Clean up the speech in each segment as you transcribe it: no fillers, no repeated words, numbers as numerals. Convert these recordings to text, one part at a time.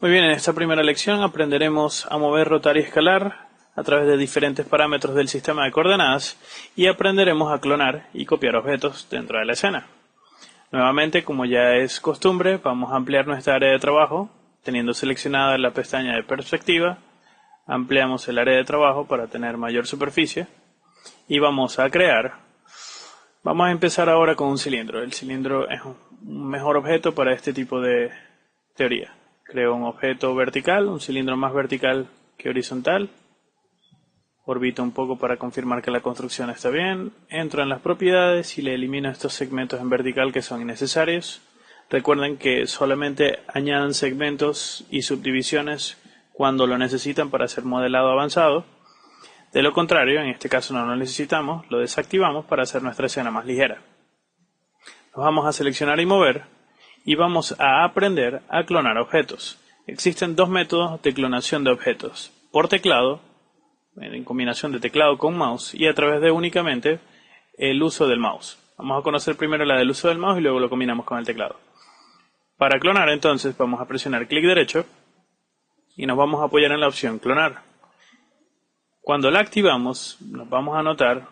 Muy bien, en esta primera lección aprenderemos a mover, rotar y escalar a través de diferentes parámetros del sistema de coordenadas y aprenderemos a clonar y copiar objetos dentro de la escena. Nuevamente, como ya es costumbre, vamos a ampliar nuestra área de trabajo. Teniendo seleccionada la pestaña de perspectiva, ampliamos el área de trabajo para tener mayor superficie y vamos a empezar ahora con un cilindro. El cilindro es un mejor objeto para este tipo de teoría. Creo un objeto vertical, un cilindro más vertical que horizontal. Orbito un poco para confirmar que la construcción está bien. Entro en las propiedades y le elimino estos segmentos en vertical que son innecesarios. Recuerden que solamente añadan segmentos y subdivisiones cuando lo necesitan para hacer modelado avanzado. De lo contrario, en este caso no lo necesitamos, lo desactivamos para hacer nuestra escena más ligera. Nos vamos a seleccionar y mover y vamos a aprender a clonar objetos. Existen dos métodos de clonación de objetos: por teclado, en combinación de teclado con mouse, y a través de únicamente el uso del mouse. Vamos a conocer primero la del uso del mouse y luego lo combinamos con el teclado. Para clonar, entonces, vamos a presionar clic derecho y nos vamos a apoyar en la opción clonar. Cuando la activamos, nos vamos a notar,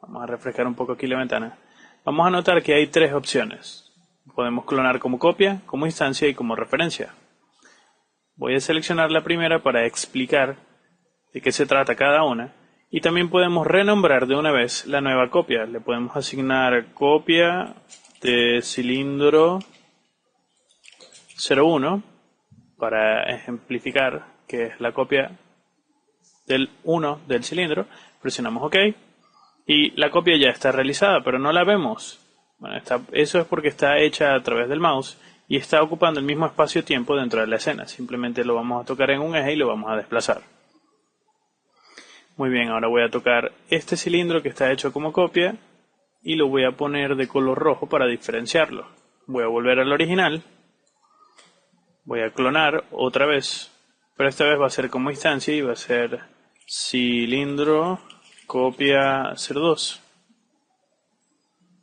vamos a refrescar un poco aquí la ventana, vamos a notar que hay tres opciones. Podemos clonar como copia, como instancia y como referencia. Voy a seleccionar la primera para explicar de qué se trata cada una. Y también podemos renombrar de una vez la nueva copia. Le podemos asignar copia de cilindro 01 para ejemplificar que es la copia del 1 del cilindro. Presionamos OK y la copia ya está realizada, pero no la vemos. Bueno, eso es porque está hecha a través del mouse y está ocupando el mismo espacio-tiempo dentro de la escena. Simplemente lo vamos a tocar en un eje y lo vamos a desplazar. Muy bien, ahora voy a tocar este cilindro que está hecho como copia y lo voy a poner de color rojo para diferenciarlo. Voy a volver al original. Voy a clonar otra vez, pero esta vez va a ser como instancia y va a ser cilindro copia 02.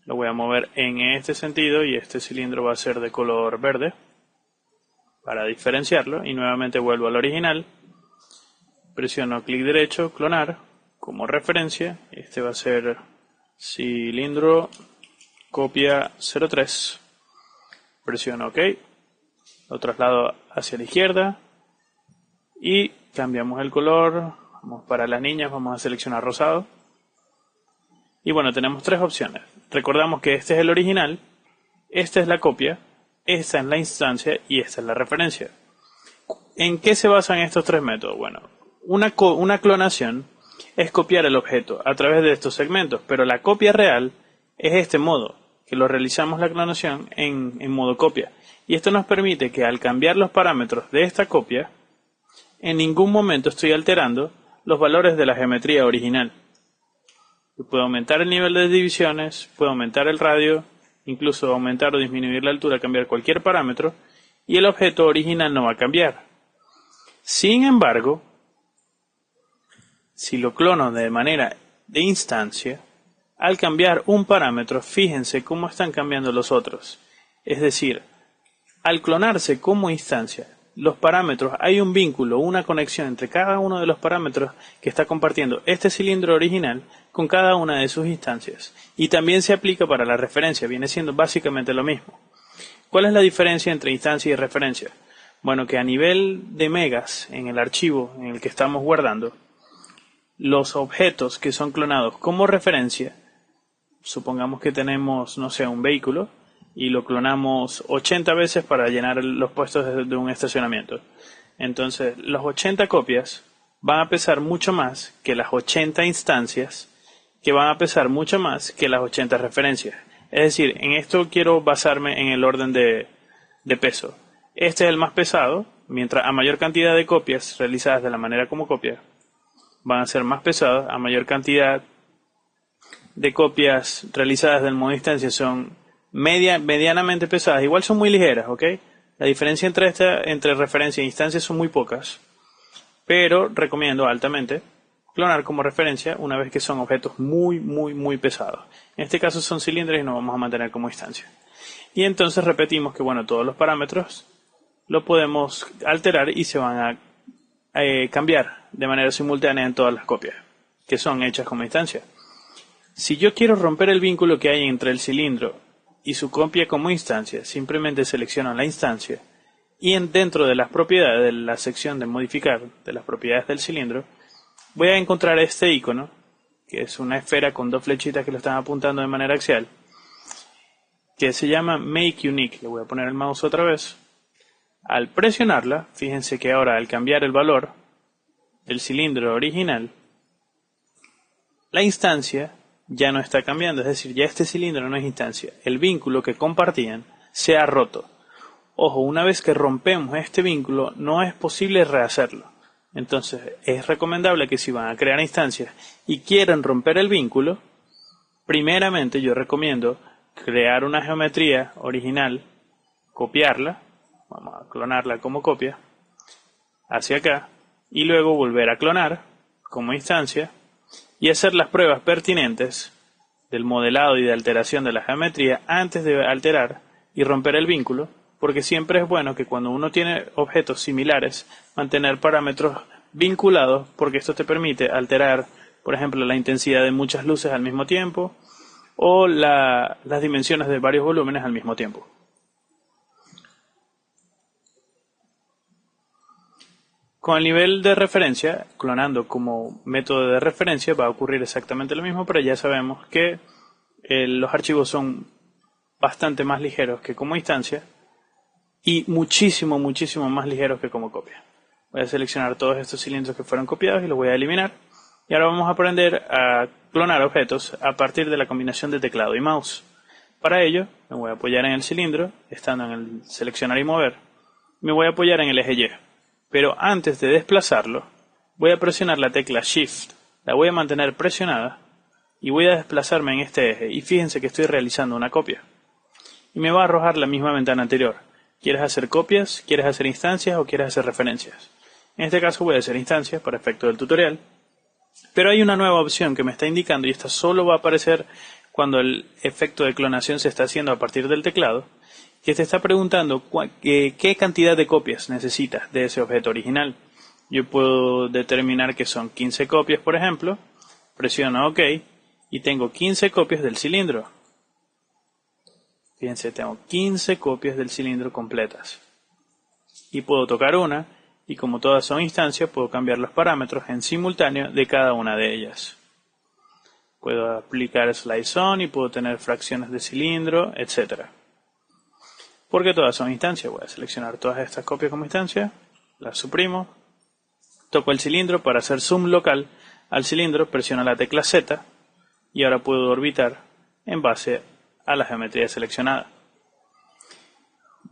Lo voy a mover en este sentido y este cilindro va a ser de color verde para diferenciarlo. Y nuevamente vuelvo al original. Presiono clic derecho, clonar, como referencia. Este va a ser cilindro copia 03. Presiono OK. Lo traslado hacia la izquierda. Y cambiamos el color. Vamos para las niñas, vamos a seleccionar rosado. Y bueno, tenemos tres opciones. Recordamos que este es el original, esta es la copia, esta es la instancia y esta es la referencia. ¿En qué se basan estos tres métodos? Bueno, una clonación es copiar el objeto a través de estos segmentos, pero la copia real es este modo, que lo realizamos la clonación en modo copia. Y esto nos permite que al cambiar los parámetros de esta copia, en ningún momento estoy alterando los valores de la geometría original. Puedo aumentar el nivel de divisiones, puedo aumentar el radio, incluso aumentar o disminuir la altura, cambiar cualquier parámetro, y el objeto original no va a cambiar. Sin embargo, si lo clono de manera de instancia, al cambiar un parámetro, fíjense cómo están cambiando los otros. Es decir, al clonarse como instancia, los parámetros, hay un vínculo, una conexión entre cada uno de los parámetros que está compartiendo este cilindro original con cada una de sus instancias. Y también se aplica para la referencia, viene siendo básicamente lo mismo. ¿Cuál es la diferencia entre instancia y referencia? Bueno, que a nivel de megas en el archivo en el que estamos guardando, los objetos que son clonados como referencia, supongamos que tenemos, no sé, un vehículo, y lo clonamos 80 veces para llenar los puestos de un estacionamiento. Entonces, las 80 copias van a pesar mucho más que las 80 instancias, que van a pesar mucho más que las 80 referencias. Es decir, en esto quiero basarme en el orden de peso. Este es el más pesado, mientras a mayor cantidad de copias realizadas de la manera como copia, van a ser más pesadas. A mayor cantidad de copias realizadas del modo instancia son medianamente pesadas, igual son muy ligeras, ¿ok? La diferencia entre referencia e instancia son muy pocas, pero recomiendo altamente clonar como referencia una vez que son objetos muy pesados. En este caso son cilindros y nos vamos a mantener como instancia. Y entonces repetimos que bueno, todos los parámetros lo podemos alterar y se van a cambiar de manera simultánea en todas las copias que son hechas como instancia. Si yo quiero romper el vínculo que hay entre el cilindro y su copia como instancia, simplemente selecciono la instancia y dentro de las propiedades de la sección de modificar de las propiedades del cilindro voy a encontrar este icono, que es una esfera con dos flechitas que lo están apuntando de manera axial, que se llama Make Unique. Le voy a poner el mouse otra vez. Al presionarla, fíjense que ahora al cambiar el valor del cilindro original, la instancia ya no está cambiando, es decir, ya este cilindro no es instancia. El vínculo que compartían se ha roto. Ojo, una vez que rompemos este vínculo, no es posible rehacerlo. Entonces, es recomendable que si van a crear instancias y quieren romper el vínculo, primeramente yo recomiendo crear una geometría original, copiarla, vamos a clonarla como copia, hacia acá, y luego volver a clonar como instancia, y hacer las pruebas pertinentes del modelado y de alteración de la geometría antes de alterar y romper el vínculo, porque siempre es bueno que cuando uno tiene objetos similares mantener parámetros vinculados, porque esto te permite alterar, por ejemplo, la intensidad de muchas luces al mismo tiempo o las dimensiones de varios volúmenes al mismo tiempo. Con el nivel de referencia, clonando como método de referencia, va a ocurrir exactamente lo mismo, pero ya sabemos que los archivos son bastante más ligeros que como instancia y muchísimo más ligeros que como copia. Voy a seleccionar todos estos cilindros que fueron copiados y los voy a eliminar. Y ahora vamos a aprender a clonar objetos a partir de la combinación de teclado y mouse. Para ello, me voy a apoyar en el cilindro, estando en el seleccionar y mover. Me voy a apoyar en el eje Y. Pero antes de desplazarlo, voy a presionar la tecla Shift, la voy a mantener presionada y voy a desplazarme en este eje. Y fíjense que estoy realizando una copia. Y me va a arrojar la misma ventana anterior. ¿Quieres hacer copias? ¿Quieres hacer instancias? ¿O quieres hacer referencias? En este caso voy a hacer instancias para efecto del tutorial. Pero hay una nueva opción que me está indicando, y esta solo va a aparecer cuando el efecto de clonación se está haciendo a partir del teclado, que te está preguntando qué cantidad de copias necesitas de ese objeto original. Yo puedo determinar que son 15 copias, por ejemplo, presiono OK y tengo 15 copias del cilindro. Fíjense, tengo 15 copias del cilindro completas. Y puedo tocar una, y como todas son instancias, puedo cambiar los parámetros en simultáneo de cada una de ellas. Puedo aplicar slice on y puedo tener fracciones de cilindro, etcétera. Porque todas son instancias, voy a seleccionar todas estas copias como instancia, las suprimo, toco el cilindro para hacer zoom local al cilindro, presiono la tecla Z y ahora puedo orbitar en base a la geometría seleccionada.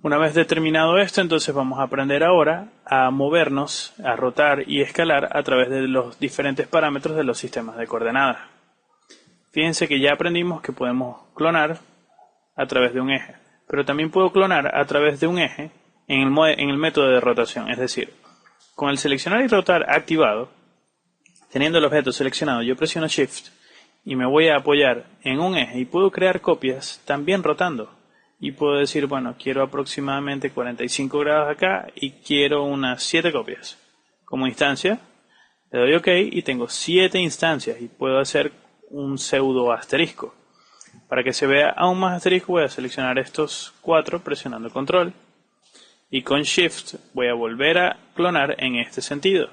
Una vez determinado esto, entonces vamos a aprender ahora a movernos, a rotar y escalar a través de los diferentes parámetros de los sistemas de coordenadas. Fíjense que ya aprendimos que podemos clonar a través de un eje, pero también puedo clonar a través de un eje en el método de rotación, es decir, con el seleccionar y rotar activado, teniendo el objeto seleccionado, yo presiono Shift y me voy a apoyar en un eje y puedo crear copias también rotando. Y puedo decir, bueno, quiero aproximadamente 45 grados acá y quiero unas 7 copias. Como instancia, le doy OK y tengo 7 instancias y puedo hacer un pseudo asterisco. Para que se vea aún más asterisco voy a seleccionar estos 4 presionando Control y con Shift voy a volver a clonar en este sentido.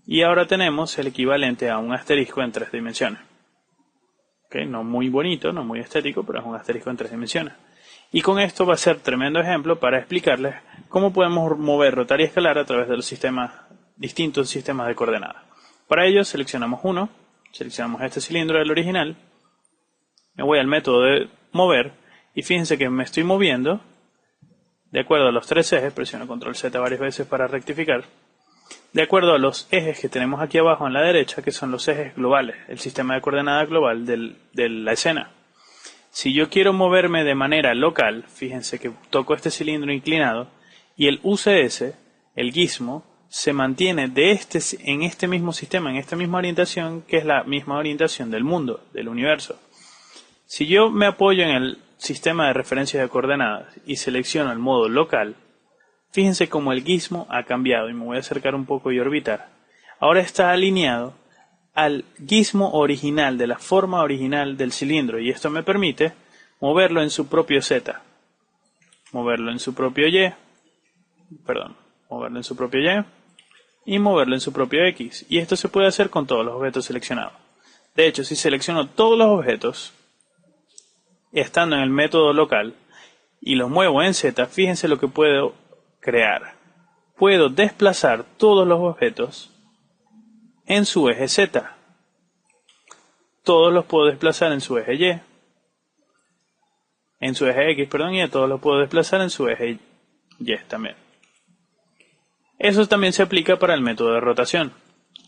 Y ahora tenemos el equivalente a un asterisco en 3 dimensiones. Okay, no muy bonito, no muy estético, pero es un asterisco en 3 dimensiones. Y con esto va a ser tremendo ejemplo para explicarles cómo podemos mover, rotar y escalar a través de los distintos sistemas de coordenadas. Para ello seleccionamos uno, seleccionamos este cilindro del original, me voy al método de mover y fíjense que me estoy moviendo de acuerdo a los 3 ejes, presiono Control Z varias veces para rectificar, de acuerdo a los ejes que tenemos aquí abajo en la derecha, que son los ejes globales, el sistema de coordenadas global de la escena. Si yo quiero moverme de manera local, fíjense que toco este cilindro inclinado y el UCS, el gizmo, se mantiene en este mismo sistema, en esta misma orientación, que es la misma orientación del mundo, del universo. Si yo me apoyo en el sistema de referencia de coordenadas y selecciono el modo local, Fíjense cómo el gizmo ha cambiado y me voy a acercar un poco y orbitar. Ahora está alineado al gizmo original, de la forma original del cilindro, y esto me permite moverlo en su propio Z, moverlo en su propio Y, moverlo en su propio Y y moverlo en su propio X. Y esto se puede hacer con todos los objetos seleccionados. De hecho, si selecciono todos los objetos, estando en el método local, y los muevo en Z, fíjense lo que puedo crear. Puedo desplazar todos los objetos en su eje Z. Todos los puedo desplazar en su eje Y. En su eje X, perdón, y a todos los puedo desplazar en su eje Y también. Eso también se aplica para el método de rotación.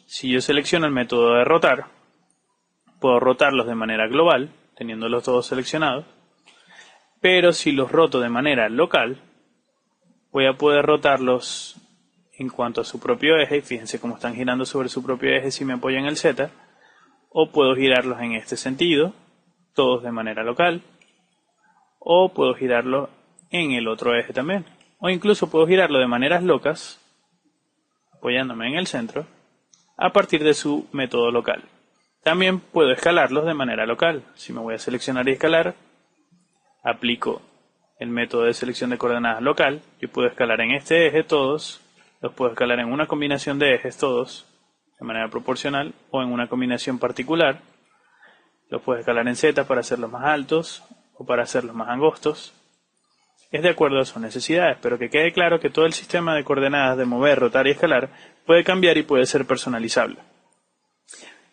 Si yo selecciono el método de rotar, puedo rotarlos de manera global, teniéndolos todos seleccionados. Pero si los roto de manera local, voy a poder rotarlos en cuanto a su propio eje. Fíjense cómo están girando sobre su propio eje si me apoyo en el Z. O puedo girarlos en este sentido, todos de manera local. O puedo girarlo en el otro eje también. O incluso puedo girarlo de maneras locas, apoyándome en el centro, a partir de su método local. También puedo escalarlos de manera local. Si me voy a seleccionar y escalar, aplico el método de selección de coordenadas local. Yo puedo escalar en este eje todos, los puedo escalar en una combinación de ejes todos, de manera proporcional, o en una combinación particular. Los puedo escalar en Z para hacerlos más altos o para hacerlos más angostos. Es de acuerdo a sus necesidades, pero que quede claro que todo el sistema de coordenadas de mover, rotar y escalar puede cambiar y puede ser personalizable.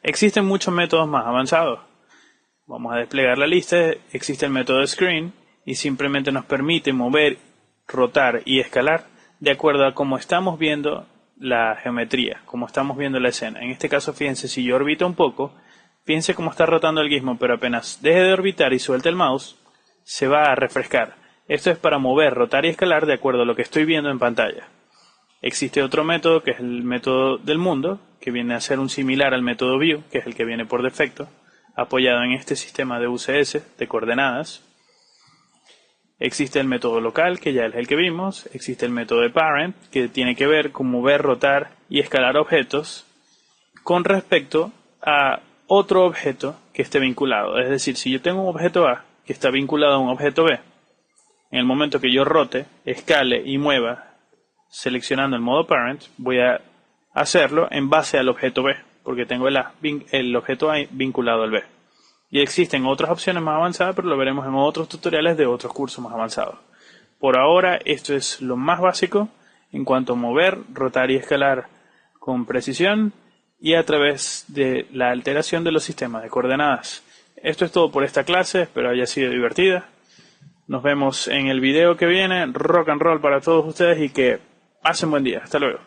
Existen muchos métodos más avanzados. Vamos a desplegar la lista. Existe el método screen y simplemente nos permite mover, rotar y escalar de acuerdo a cómo estamos viendo la geometría, cómo estamos viendo la escena. En este caso, fíjense, si yo orbito un poco, fíjense cómo está rotando el gizmo, pero apenas deje de orbitar y suelte el mouse, se va a refrescar. Esto es para mover, rotar y escalar de acuerdo a lo que estoy viendo en pantalla. Existe otro método que es el método del mundo, que viene a ser un similar al método view, que es el que viene por defecto, apoyado en este sistema de UCS, de coordenadas. Existe el método local, que ya es el que vimos. Existe el método de parent, que tiene que ver con mover, rotar y escalar objetos con respecto a otro objeto que esté vinculado. Es decir, si yo tengo un objeto A que está vinculado a un objeto B, en el momento que yo rote, escale y mueva seleccionando el modo parent, voy a hacerlo en base al objeto B, porque tengo el objeto A vinculado al B. Y existen otras opciones más avanzadas, pero lo veremos en otros tutoriales de otros cursos más avanzados. Por ahora, esto es lo más básico en cuanto a mover, rotar y escalar con precisión y a través de la alteración de los sistemas de coordenadas. Esto es todo por esta clase, espero haya sido divertida. Nos vemos en el video que viene. Rock and roll para todos ustedes y que pasen buen día. Hasta luego.